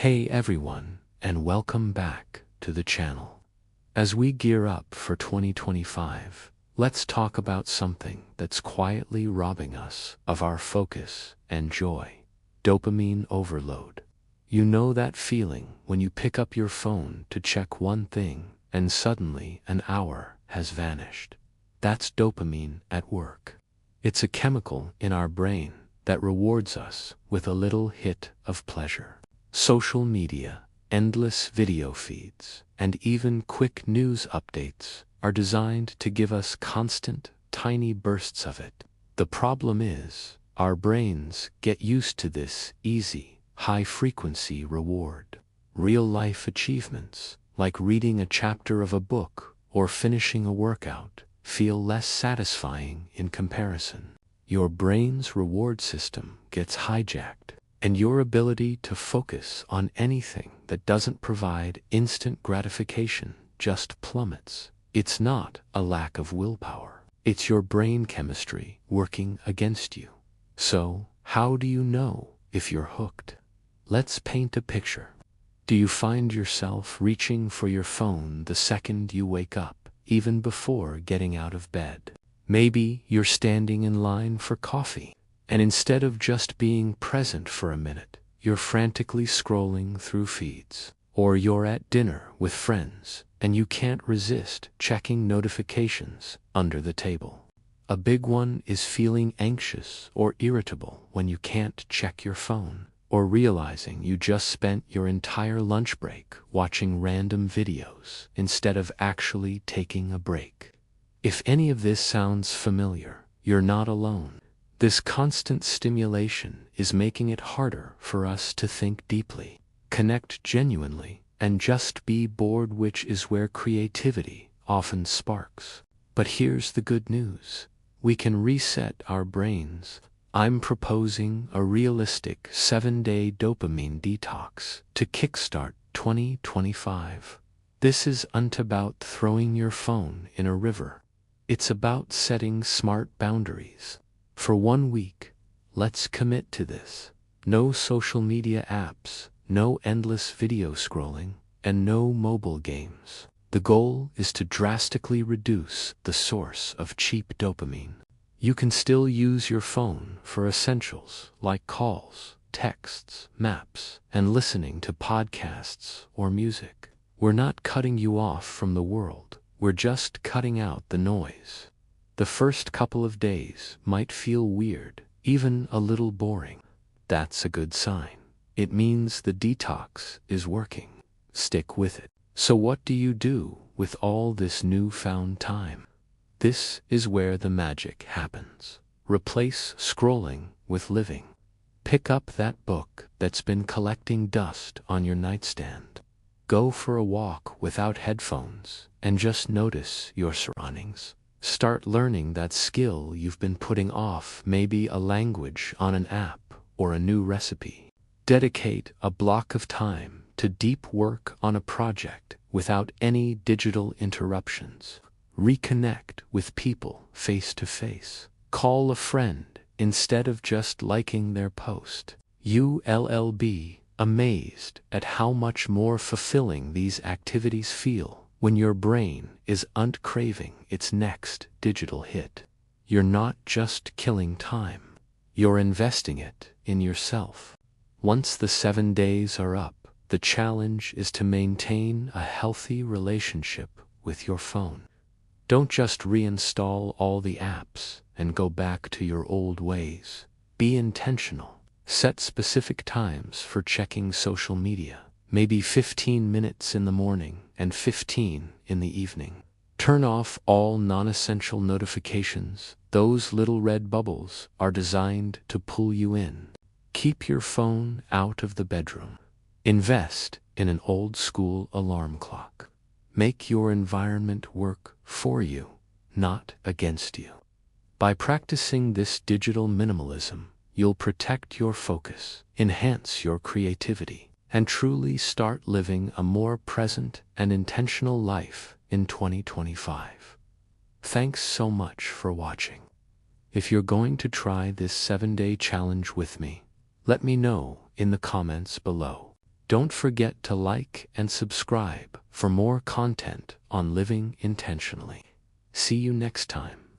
Hey everyone, and welcome back to the channel. As we gear up for 2025, let's talk about something that's quietly robbing us of our focus and joy: dopamine overload. You know that feeling when you pick up your phone to check one thing and suddenly an hour has vanished. That's dopamine at work. It's a chemical in our brain that rewards us with a little hit of pleasure. Social media, endless video feeds, and even quick news updates are designed to give us constant, tiny bursts of it. The problem is, our brains get used to this easy, high-frequency reward. Real-life achievements, like reading a chapter of a book or finishing a workout, feel less satisfying in comparison. Your brain's reward system gets hijacked, and your ability to focus on anything that doesn't provide instant gratification just plummets. It's not a lack of willpower. It's your brain chemistry working against you. So, how do you know if you're hooked? Let's paint a picture. Do you find yourself reaching for your phone the second you wake up, even before getting out of bed? Maybe you're standing in line for coffee, and instead of just being present for a minute, you're frantically scrolling through feeds. Or you're at dinner with friends, and you can't resist checking notifications under the table. A big one is feeling anxious or irritable when you can't check your phone, or realizing you just spent your entire lunch break watching random videos instead of actually taking a break. If any of this sounds familiar, you're not alone. This constant stimulation is making it harder for us to think deeply, connect genuinely, and just be bored, which is where creativity often sparks. But here's the good news. We can reset our brains. I'm proposing a realistic 7-day dopamine detox to kickstart 2025. This isn't about throwing your phone in a river. It's about setting smart boundaries. For 1 week, let's commit to this. No social media apps, no endless video scrolling, and no mobile games. The goal is to drastically reduce the source of cheap dopamine. You can still use your phone for essentials like calls, texts, maps, and listening to podcasts or music. We're not cutting you off from the world. We're just cutting out the noise. The first couple of days might feel weird, even a little boring. That's a good sign. It means the detox is working. Stick with it. So what do you do with all this newfound time? This is where the magic happens. Replace scrolling with living. Pick up that book that's been collecting dust on your nightstand. Go for a walk without headphones and just notice your surroundings. Start learning that skill you've been putting off, maybe a language on an app or a new recipe. Dedicate a block of time to deep work on a project without any digital interruptions. Reconnect with people face to face. Call a friend instead of just liking their post. You'll be amazed at how much more fulfilling these activities feel when your brain isn't craving its next digital hit. You're not just killing time. You're investing it in yourself. Once the 7 days are up, the challenge is to maintain a healthy relationship with your phone. Don't just reinstall all the apps and go back to your old ways. Be intentional. Set specific times for checking social media, maybe 15 minutes in the morning and 15 in the evening. Turn off all non-essential notifications. Those little red bubbles are designed to pull you in. Keep your phone out of the bedroom. Invest in an old-school alarm clock. Make your environment work for you, not against you. By practicing this digital minimalism, you'll protect your focus, enhance your creativity, and truly start living a more present and intentional life in 2025. Thanks so much for watching. If you're going to try this 7-day challenge with me, let me know in the comments below. Don't forget to like and subscribe for more content on living intentionally. See you next time.